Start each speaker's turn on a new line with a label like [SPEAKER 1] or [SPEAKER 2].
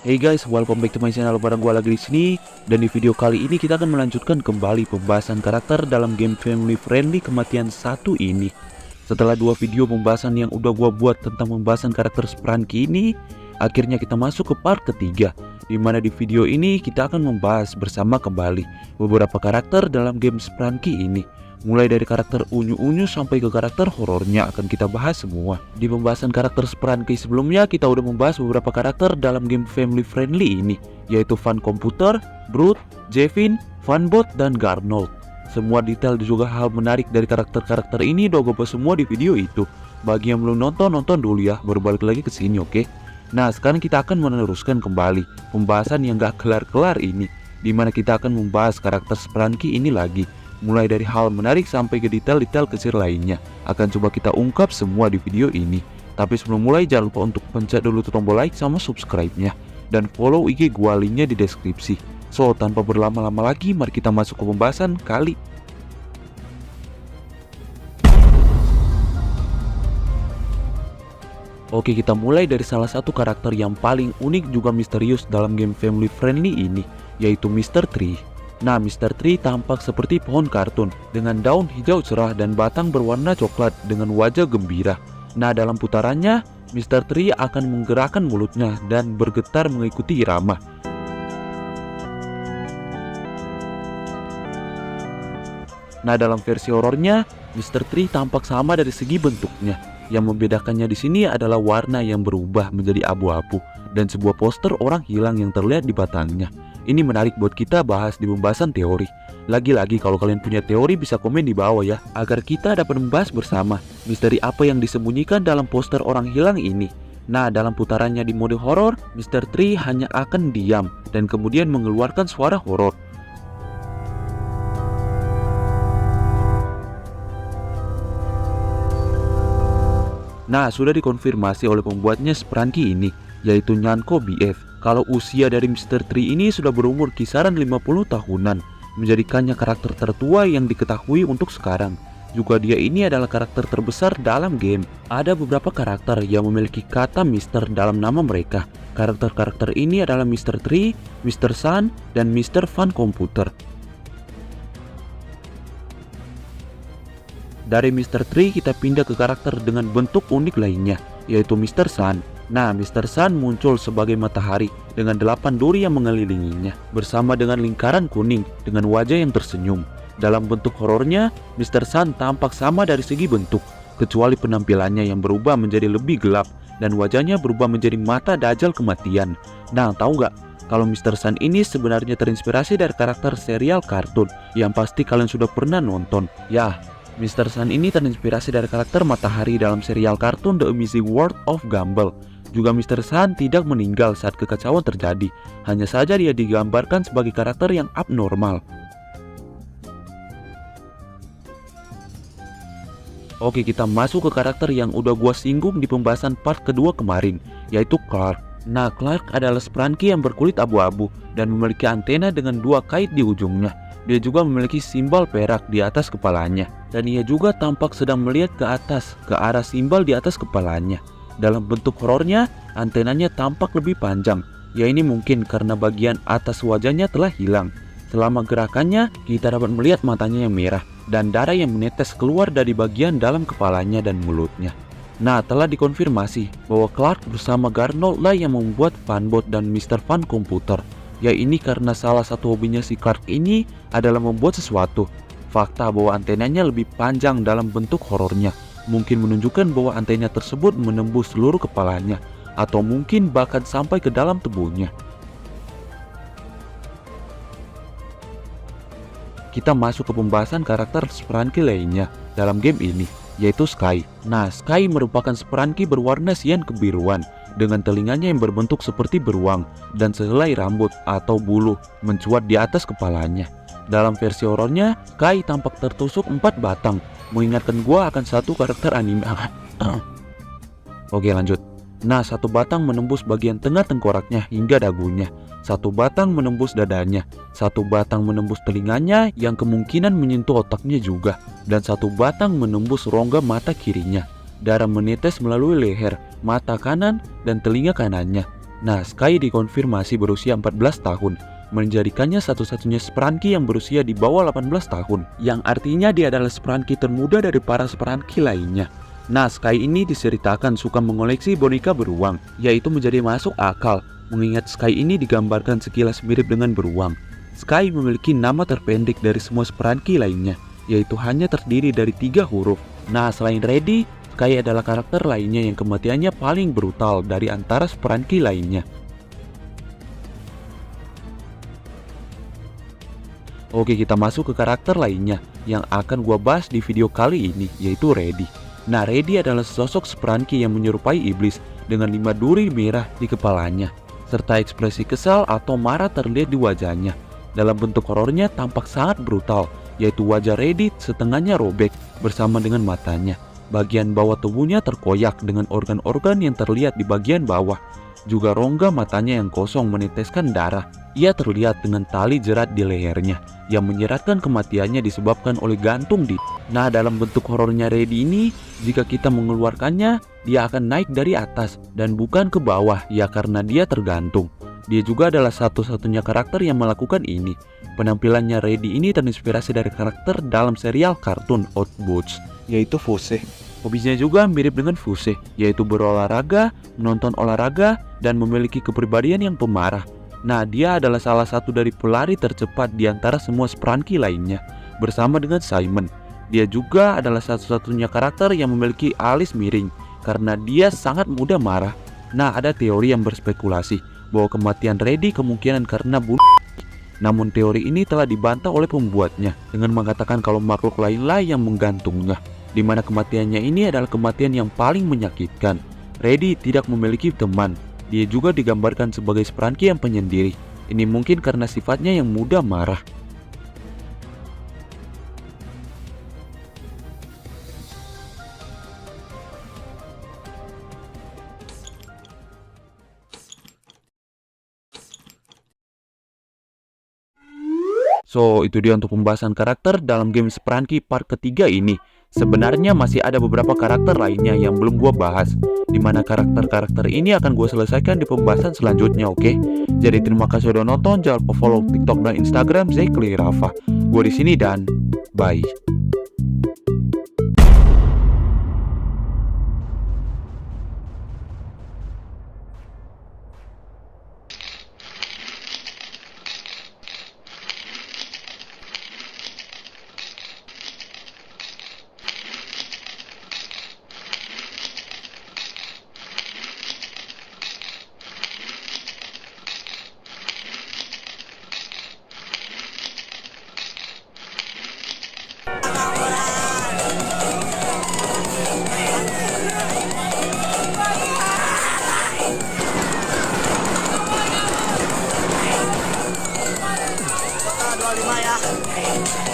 [SPEAKER 1] Hey guys, welcome back to my channel. Bareng gua lagi di sini. Dan di video kali ini kita akan melanjutkan kembali pembahasan karakter dalam game family friendly Kematian 1 ini. Setelah 2 video pembahasan yang udah gua buat tentang pembahasan karakter Spranky ini, akhirnya kita masuk ke part ketiga, dimana di video ini kita akan membahas bersama kembali beberapa karakter dalam game Spranky ini. Mulai dari karakter unyu-unyu sampai ke karakter horornya akan kita bahas semua. Di pembahasan karakter Spranky sebelumnya kita udah membahas beberapa karakter dalam game family friendly ini, yaitu Fun Computer, Brute, Jevin, Funbot, dan Garnold. Semua detail dan juga hal menarik dari karakter-karakter ini udah gue bahas semua di video itu. Bagi yang belum nonton dulu ya, baru balik lagi ke sini, oke? Nah, sekarang kita akan meneruskan kembali pembahasan yang gak kelar-kelar ini, dimana kita akan membahas karakter Spranky ini lagi. Mulai dari hal menarik sampai ke detail-detail kecil lainnya akan coba kita ungkap semua di video ini. Tapi sebelum mulai jangan lupa untuk pencet dulu tombol like sama subscribe-nya, dan follow IG gua, linknya di deskripsi. So, tanpa berlama-lama lagi, mari kita masuk ke pembahasan kali. Oke, kita mulai dari salah satu karakter yang paling unik juga misterius dalam game family friendly ini, yaitu Mr. Tree. Nah, Mr. Tree tampak seperti pohon kartun dengan daun hijau cerah dan batang berwarna coklat dengan wajah gembira. Nah, dalam putarannya, Mr. Tree akan menggerakkan mulutnya dan bergetar mengikuti irama. Nah, dalam versi horornya, Mr. Tree tampak sama dari segi bentuknya. Yang membedakannya di sini adalah warna yang berubah menjadi abu-abu dan sebuah poster orang hilang yang terlihat di batangnya. Ini menarik buat kita bahas di pembahasan teori. Lagi-lagi kalau kalian punya teori bisa komen di bawah ya, agar kita dapat membahas bersama misteri apa yang disembunyikan dalam poster orang hilang ini. Nah, dalam putarannya di mode horor, Mr. Tree hanya akan diam dan kemudian mengeluarkan suara horor. Nah, sudah dikonfirmasi oleh pembuatnya Spranky ini, yaitu Nyanko BF. Kalau usia dari Mr. Tree ini sudah berumur kisaran 50 tahunan, menjadikannya karakter tertua yang diketahui untuk sekarang. Juga dia ini adalah karakter terbesar dalam game. Ada beberapa karakter yang memiliki kata Mr. dalam nama mereka. Karakter-karakter ini adalah Mr. Tree, Mr. Sun, dan Mr. Fun Computer. Dari Mr. Tree kita pindah ke karakter dengan bentuk unik lainnya, yaitu Mr. Sun. Nah, Mr. Sun muncul sebagai matahari dengan 8 duri yang mengelilinginya, bersama dengan lingkaran kuning dengan wajah yang tersenyum. Dalam bentuk horornya, Mr. Sun tampak sama dari segi bentuk, kecuali penampilannya yang berubah menjadi lebih gelap dan wajahnya berubah menjadi mata Dajjal kematian. Nah, tahu nggak? Kalau Mr. Sun ini sebenarnya terinspirasi dari karakter serial kartun yang pasti kalian sudah pernah nonton. Ya, Mr. Sun ini terinspirasi dari karakter matahari dalam serial kartun The Amazing World of Gumball. Juga Mr. Sun tidak meninggal saat kekacauan terjadi, hanya saja dia digambarkan sebagai karakter yang abnormal. Oke, kita masuk ke karakter yang udah gua singgung di pembahasan part kedua kemarin, yaitu Clark. Nah, Clark adalah Spranky yang berkulit abu-abu dan memiliki antena dengan 2 kait di ujungnya. Dia juga memiliki simbol perak di atas kepalanya, dan ia juga tampak sedang melihat ke atas, ke arah simbol di atas kepalanya. Dalam bentuk horornya, antenanya tampak lebih panjang. Ya, ini mungkin karena bagian atas wajahnya telah hilang. Selama gerakannya, kita dapat melihat matanya yang merah dan darah yang menetes keluar dari bagian dalam kepalanya dan mulutnya. Nah, telah dikonfirmasi bahwa Clark bersama Garnold lah yang membuat Funbot dan Mr. Fun Computer. Ya, ini karena salah satu hobinya si Clark ini adalah membuat sesuatu. Fakta bahwa antenanya lebih panjang dalam bentuk horornya mungkin menunjukkan bahwa antena tersebut menembus seluruh kepalanya, atau mungkin bahkan sampai ke dalam tubuhnya. Kita masuk ke pembahasan karakter Spranky lainnya dalam game ini, yaitu Sky. Nah, Sky merupakan Spranky berwarna sian kebiruan dengan telinganya yang berbentuk seperti beruang dan sehelai rambut atau bulu mencuat di atas kepalanya. Dalam versi horornya, Sky tampak tertusuk 4 batang, mengingatkan gua akan satu karakter anime. Oke, lanjut. Nah, 1 batang menembus bagian tengah tengkoraknya hingga dagunya, 1 batang menembus dadanya, 1 batang menembus telinganya yang kemungkinan menyentuh otaknya juga, dan 1 batang menembus rongga mata kirinya. Darah menetes melalui leher, mata kanan, dan telinga kanannya. Nah, Sky dikonfirmasi berusia 14 tahun, menjadikannya satu-satunya Spranky yang berusia di bawah 18 tahun, yang artinya dia adalah Spranky termuda dari para Spranky lainnya. Nah, Sky ini diceritakan suka mengoleksi boneka beruang, yaitu menjadi masuk akal, mengingat Sky ini digambarkan sekilas mirip dengan beruang. Sky memiliki nama terpendek dari semua Spranky lainnya, yaitu hanya terdiri dari 3 huruf. Nah, selain Reddy, Sky adalah karakter lainnya yang kematiannya paling brutal dari antara Spranky lainnya. Oke, kita masuk ke karakter lainnya yang akan gua bahas di video kali ini, yaitu Reddy. Nah, Reddy adalah sosok Spranky yang menyerupai iblis dengan 5 duri merah di kepalanya, serta ekspresi kesal atau marah terlihat di wajahnya. Dalam bentuk horornya tampak sangat brutal, yaitu wajah Reddy setengahnya robek bersama dengan matanya. Bagian bawah tubuhnya terkoyak dengan organ-organ yang terlihat di bagian bawah. Juga rongga matanya yang kosong meneteskan darah. Ia terlihat dengan tali jerat di lehernya yang menyeratkan kematiannya disebabkan oleh gantung di. Nah, dalam bentuk horornya Reddy ini, jika kita mengeluarkannya, dia akan naik dari atas dan bukan ke bawah ya karena dia tergantung. Dia juga adalah satu-satunya karakter yang melakukan ini. Penampilannya Reddy ini terinspirasi dari karakter dalam serial kartun Outbox, yaitu Fuse. Hobinya juga mirip dengan Fuse, yaitu berolahraga, menonton olahraga, dan memiliki kepribadian yang pemarah. Nah, dia adalah salah satu dari pelari tercepat di antara semua Spranky lainnya, bersama dengan Simon. Dia juga adalah satu-satunya karakter yang memiliki alis miring, karena dia sangat mudah marah. Nah, ada teori yang berspekulasi bahwa kematian Reddy kemungkinan karena bunuh. Namun teori ini telah dibantah oleh pembuatnya dengan mengatakan kalau makhluk lainlah yang menggantungnya, di mana kematiannya ini adalah kematian yang paling menyakitkan. Reddy tidak memiliki teman. Dia juga digambarkan sebagai Spranky yang penyendiri. Ini mungkin karena sifatnya yang mudah marah. So, itu dia untuk pembahasan karakter dalam game Spranky part ketiga ini. Sebenarnya masih ada beberapa karakter lainnya yang belum gua bahas, dimana karakter-karakter ini akan gua selesaikan di pembahasan selanjutnya, oke? Jadi terima kasih udah nonton, jangan lupa follow TikTok dan Instagram Zekli Rafa. Gua di sini dan bye.
[SPEAKER 2] Total 25 ya.